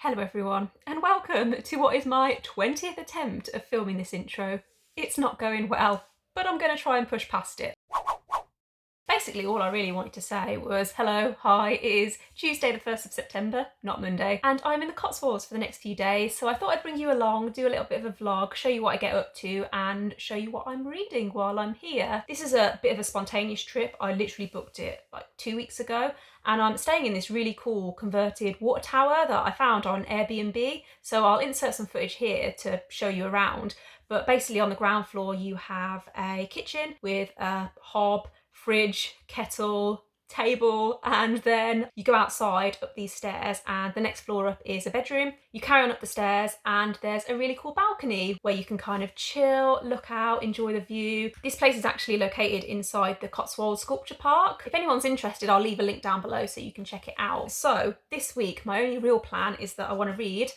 Hello everyone, and welcome to what is my 20th attempt of filming this intro. It's not going well, but I'm going to try and push past it. Basically, all I really wanted to say was hello, hi, it is Tuesday the 1st of September, not Monday, and I'm in the Cotswolds for the next few days, so I thought I'd bring you along, do a little bit of a vlog, show you what I get up to, and show you what I'm reading while I'm here. This is a bit of a spontaneous trip. I literally booked it like 2 weeks ago, and I'm staying in this really cool converted water tower that I found on Airbnb, so I'll insert some footage here to show you around. But basically on the ground floor you have a kitchen with a hob, fridge, kettle, table, and then you go outside up these stairs and the next floor up is a bedroom. You carry on up the stairs and there's a really cool balcony where you can kind of chill, look out, enjoy the view. This place is actually located inside the Cotswolds Sculpture Park. If anyone's interested, I'll leave a link down below so you can check it out. So this week my only real plan is that I want to read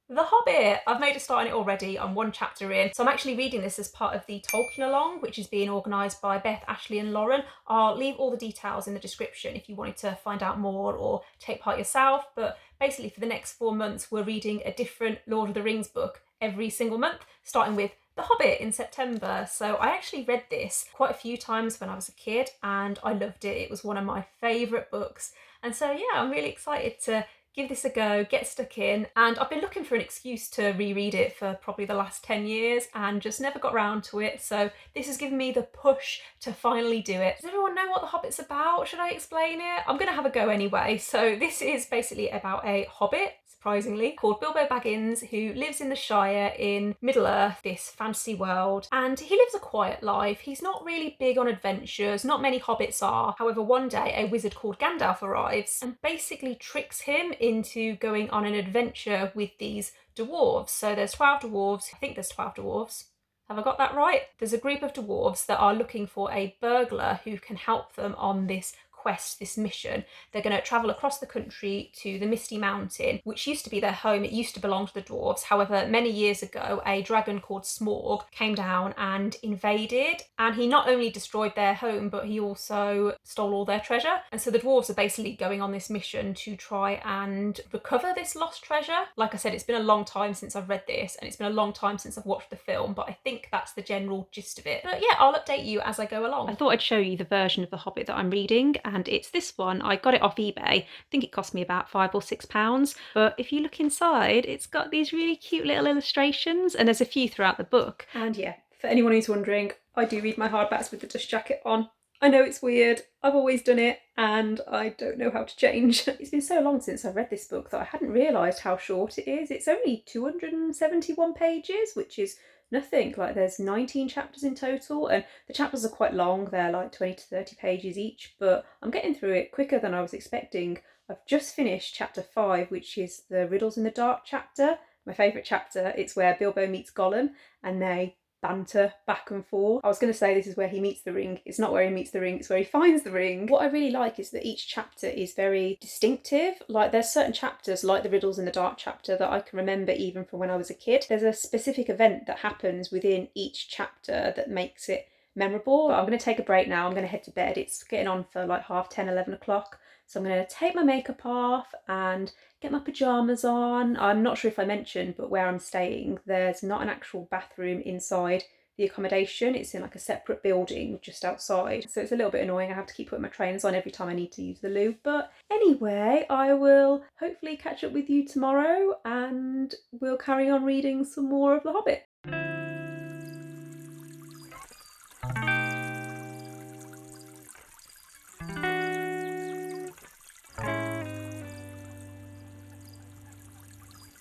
The Hobbit. I've made a start on it already. I'm one chapter in. So I'm actually reading this as part of the TolkienALong, which is being organised by Beth, Ashley and Lauren. I'll leave all the details in the description if you wanted to find out more or take part yourself. But basically for the next 4 months, we're reading a different Lord of the Rings book every single month, starting with The Hobbit in September. So I actually read this quite a few times when I was a kid and I loved it. It was one of my favourite books. And so yeah, I'm really excited to give this a go, get stuck in, and I've been looking for an excuse to reread it for probably the last 10 years and just never got round to it, so this has given me the push to finally do it. Does everyone know what The Hobbit's about? Should I explain it? I'm gonna have a go anyway. So this is basically about a hobbit, surprisingly, called Bilbo Baggins, who lives in the Shire in Middle-earth, this fantasy world, and he lives a quiet life. He's not really big on adventures, not many hobbits are. However, one day a wizard called Gandalf arrives and basically tricks him into going on an adventure with these dwarves. So there's 12 dwarves, I think there's 12 dwarves. Have I got that right? There's a group of dwarves that are looking for a burglar who can help them on this quest, this mission. They're going to travel across the country to the Misty Mountain, which used to be their home. It used to belong to the dwarves. However, many years ago, a dragon called Smorg came down and invaded, and he not only destroyed their home, but he also stole all their treasure. And so the dwarves are basically going on this mission to try and recover this lost treasure. Like I said, it's been a long time since I've read this, and it's been a long time since I've watched the film, but I think that's the general gist of it. But yeah, I'll update you as I go along. I thought I'd show you the version of The Hobbit that I'm reading, and it's this one. I got it off eBay. I think it cost me about £5 or £6, but if you look inside, it's got these really cute little illustrations, and there's a few throughout the book. And yeah, for anyone who's wondering, I do read my hardbacks with the dust jacket on. I know it's weird, I've always done it, and I don't know how to change. It's been so long since I've read this book that I hadn't realised how short it is. It's only 271 pages, which is nothing. Like, there's 19 chapters in total, and the chapters are quite long. They're like 20 to 30 pages each, but I'm getting through it quicker than I was expecting. I've just finished chapter 5, which is the Riddles in the Dark chapter. My favourite chapter. It's where Bilbo meets Gollum and they banter back and forth. I was going to say this is where he meets the ring. It's not where he meets the ring, it's where he finds the ring. What I really like is that each chapter is very distinctive. Like, there's certain chapters, like the Riddles in the Dark chapter, that I can remember even from when I was a kid. There's a specific event that happens within each chapter that makes it memorable. But I'm going to take a break now. I'm going to head to bed. It's getting on for like 10:30, 11 o'clock. So I'm going to take my makeup off and get my pyjamas on. I'm not sure if I mentioned, but where I'm staying, there's not an actual bathroom inside the accommodation. It's in like a separate building just outside. So it's a little bit annoying. I have to keep putting my trainers on every time I need to use the loo. But anyway, I will hopefully catch up with you tomorrow and we'll carry on reading some more of The Hobbit.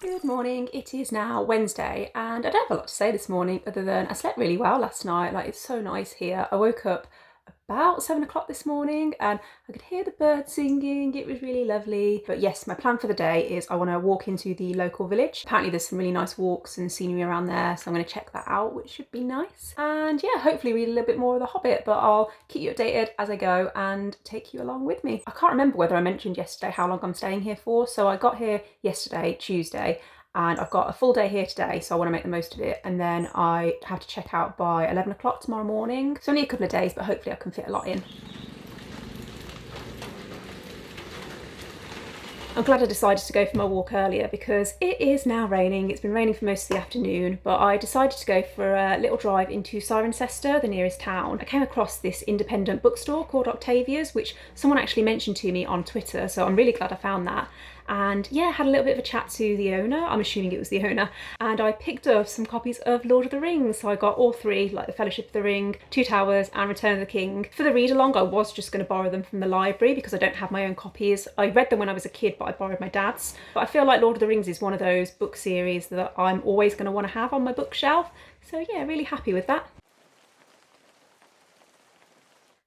Good morning, it is now Wednesday and I don't have a lot to say this morning other than I slept really well last night. Like, it's so nice here. I woke up about 7 o'clock this morning and I could hear the birds singing. It was really lovely. But yes, my plan for the day is I want to walk into the local village. Apparently there's some really nice walks and scenery around there, so I'm going to check that out, which should be nice. And yeah, hopefully read a little bit more of The Hobbit, but I'll keep you updated as I go and take you along with me. I can't remember whether I mentioned yesterday how long I'm staying here for. So I got here yesterday, Tuesday, and I've got a full day here today, so I want to make the most of it, and then I have to check out by 11 o'clock tomorrow morning. It's only a couple of days, but hopefully I can fit a lot in. I'm glad I decided to go for my walk earlier because it is now raining. It's been raining for most of the afternoon, but I decided to go for a little drive into Cirencester, the nearest town. I came across this independent bookstore called Octavia's, which someone actually mentioned to me on Twitter, so I'm really glad I found that. And yeah, had a little bit of a chat to the owner, I'm assuming it was the owner, and I picked up some copies of Lord of the Rings. So I got all three, like The Fellowship of the Ring, Two Towers and Return of the King. For the read-along, I was just going to borrow them from the library because I don't have my own copies. I read them when I was a kid, but I borrowed my dad's. But I feel like Lord of the Rings is one of those book series that I'm always going to want to have on my bookshelf. So yeah, really happy with that.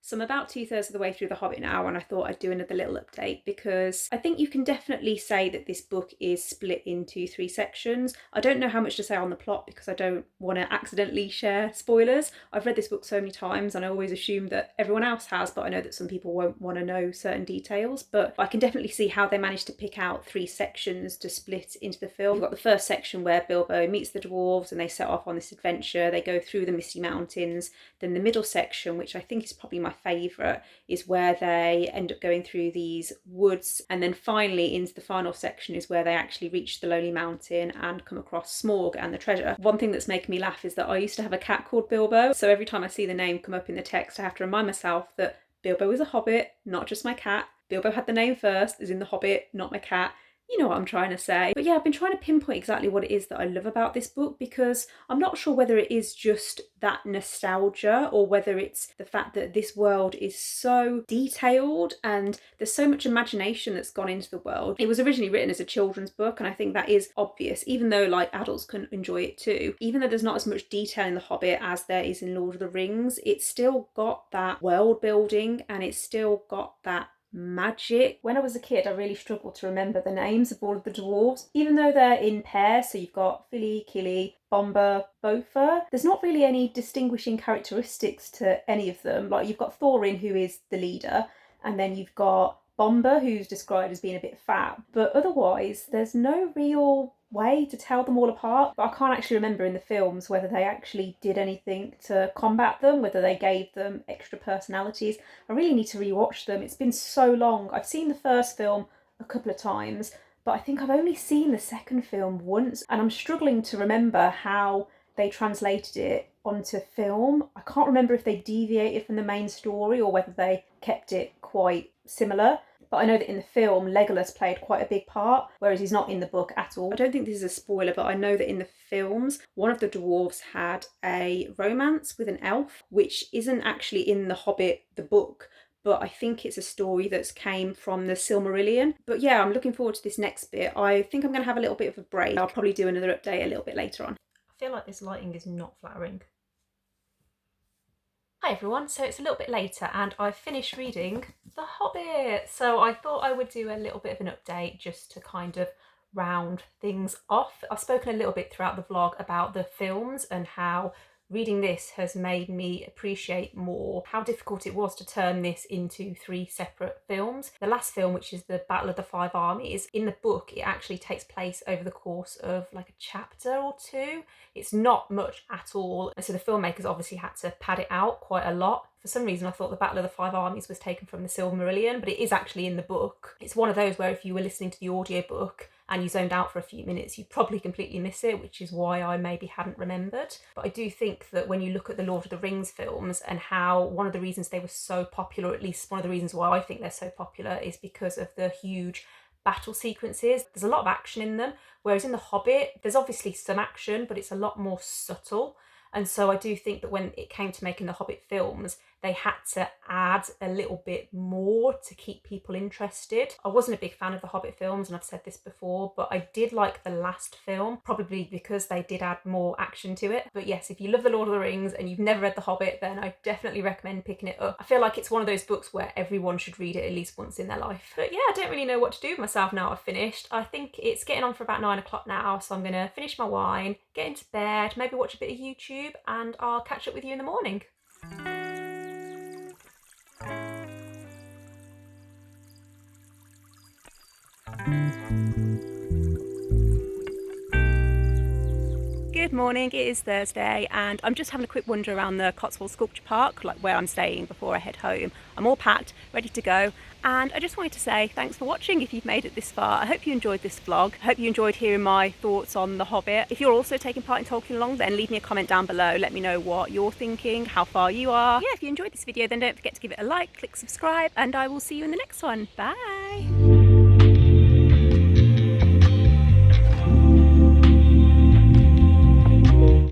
So I'm about 2/3 of the way through The Hobbit now, and I thought I'd do another little update because I think you can definitely say that this book is split into 3 sections. I don't know how much to say on the plot because I don't want to accidentally share spoilers. I've read this book so many times and I always assume that everyone else has, but I know that some people won't want to know certain details. But I can definitely see how they managed to pick out 3 sections to split into the film. You've got the first section where Bilbo meets the dwarves and they set off on this adventure. They go through the Misty Mountains. Then the middle section, which I think is probably my favourite, is where they end up going through these woods, and then finally into the final section is where they actually reach the Lonely Mountain and come across Smaug and the treasure. One thing that's making me laugh is that I used to have a cat called Bilbo, so every time I see the name come up in the text I have to remind myself that Bilbo is a hobbit, not just my cat. Bilbo had the name first, as in the Hobbit, not my cat. You know what I'm trying to say. But yeah, I've been trying to pinpoint exactly what it is that I love about this book because I'm not sure whether it is just that nostalgia or whether it's the fact that this world is so detailed and there's so much imagination that's gone into the world. It was originally written as a children's book, and I think that is obvious, even though like adults can enjoy it too. Even though there's not as much detail in The Hobbit as there is in Lord of the Rings, it's still got that world building and it's still got that magic. When I was a kid, I really struggled to remember the names of all of the dwarves, even though they're in pairs. So you've got Fili, Kili, Bomber, Bofa. There's not really any distinguishing characteristics to any of them. Like you've got Thorin, who is the leader, and then you've got Bomber, who's described as being a bit fat, but otherwise there's no real way to tell them all apart. But I can't actually remember in the films whether they actually did anything to combat them, whether they gave them extra personalities. I really need to rewatch them. It's been so long. I've seen the first film a couple of times, but I think I've only seen the second film once, and I'm struggling to remember how they translated it onto film. I can't remember if they deviated from the main story or whether they kept it quite similar. But I know that in the film, Legolas played quite a big part, whereas he's not in the book at all. I don't think this is a spoiler, but I know that in the films, one of the dwarves had a romance with an elf, which isn't actually in The Hobbit, the book, but I think it's a story that's came from the Silmarillion. But yeah, I'm looking forward to this next bit. I think I'm going to have a little bit of a break. I'll probably do another update a little bit later on. I feel like this lighting is not flattering. Hi everyone, so it's a little bit later and I've finished reading The Hobbit. So I thought I would do a little bit of an update just to kind of round things off. I've spoken a little bit throughout the vlog about the films and how reading this has made me appreciate more how difficult it was to turn this into 3 separate films. The last film, which is the Battle of the Five Armies, in the book it actually takes place over the course of like a chapter or 2. It's not much at all, and so the filmmakers obviously had to pad it out quite a lot. For some reason I thought the Battle of the Five Armies was taken from the Silmarillion, but it is actually in the book. It's one of those where if you were listening to the audiobook and you zoned out for a few minutes, you'd probably completely miss it, which is why I maybe hadn't remembered. But I do think that when you look at the Lord of the Rings films and how one of the reasons they were so popular, or at least one of the reasons why I think they're so popular, is because of the huge battle sequences. There's a lot of action in them, whereas in The Hobbit, there's obviously some action, but it's a lot more subtle. And so I do think that when it came to making the Hobbit films, they had to add a little bit more to keep people interested. I wasn't a big fan of the Hobbit films, and I've said this before, but I did like the last film, probably because they did add more action to it. But yes, if you love The Lord of the Rings and you've never read The Hobbit, then I definitely recommend picking it up. I feel like it's one of those books where everyone should read it at least once in their life. But yeah, I don't really know what to do with myself now I've finished. I think it's getting on for about 9 o'clock now, so I'm gonna finish my wine, get into bed, maybe watch a bit of YouTube, and I'll catch up with you in the morning. Good morning, it is Thursday and I'm just having a quick wander around the Cotswolds Sculpture Park, like where I'm staying before I head home. I'm all packed, ready to go, and I just wanted to say thanks for watching if you've made it this far. I hope you enjoyed this vlog. I hope you enjoyed hearing my thoughts on The Hobbit. If you're also taking part in TolkienALong, then leave me a comment down below. Let me know what you're thinking, how far you are. Yeah, if you enjoyed this video, then don't forget to give it a like, click subscribe, and I will see you in the next one. Bye!